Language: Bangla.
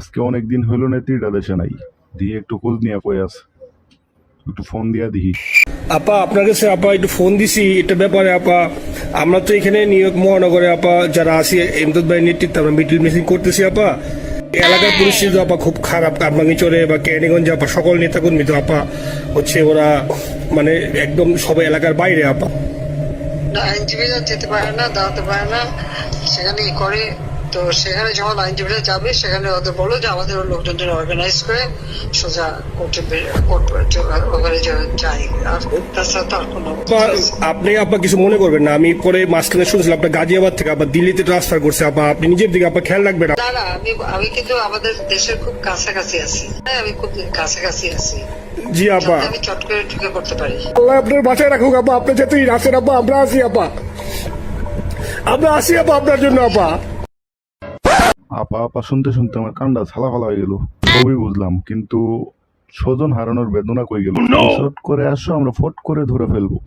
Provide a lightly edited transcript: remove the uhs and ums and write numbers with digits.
আজকে অনেক দিন হইল না, তিনটা দেশে নাই। দিয়ে একটু খোঁজ নিয়ে কই আছে, একটু ফোন দিয়া দিহি। আপা আপনার কাছে আপা একটু ফোন দিছি এটা ব্যাপারে আপা। আমরা তো এখানে নিউ ইয়র্ক মহানগরে আপা যারা আছি এমদাদ ভাই নেতৃত্বে আমরা মিডিল মিসিং করতেছি আপা। এলাকার পরিস্থিতি আপা খুব খারাপ। কারমাঙ্গিচরে বা ক্যানিগঞ্জে আপা সকল নেতাকর্মী তো আপা হচ্ছে ওরা মানে একদম সবাই এলাকার বাইরে আপা। আইনজীবীরা যেতে পারে না, দাঁড়াতে পারে না, সেখানে করে। তো সেখানে যখন আইনজীবীরা যাবে সেখানে ওদের বলো যে আমাদের লোকজনদের অর্গানাইজ করে সোজা কোর্টে ওখানে যাই। আর তাছাড়া তো আর কোনো আপনি আপা কিছু মনে করবেন না, আমি পরে মাঝখানে শুনছিলাম আপনার গাজিয়াবাদ থেকে আবার দিল্লিতে ট্রান্সফার করছে আপা। আপনি নিজের দিকে আপা খেয়াল রাখবেন। না না, আমি কিন্তু আমাদের দেশের খুব কাছাকাছি আছি। হ্যাঁ, আমি খুব কাছাকাছি আছি। জি আপা, আমি চট করে ঢুকে পড়তে পারি। আল্লাহ আপনার বাসায় রাখুক আপা। আপনি যেতেই আসেন আপা, আমরা আসি আপা, আমরা আসি আপা আপনার জন্য আপা। আপা আপা শুনতে শুনতে আমার কান্ডা ছালাফালা হয়ে গেল। সবই বুঝলাম, কিন্তু স্বজন হারানোর বেদনা কই গেল? শট করে আসো, আমরা ফট করে ধরে ফেলবো।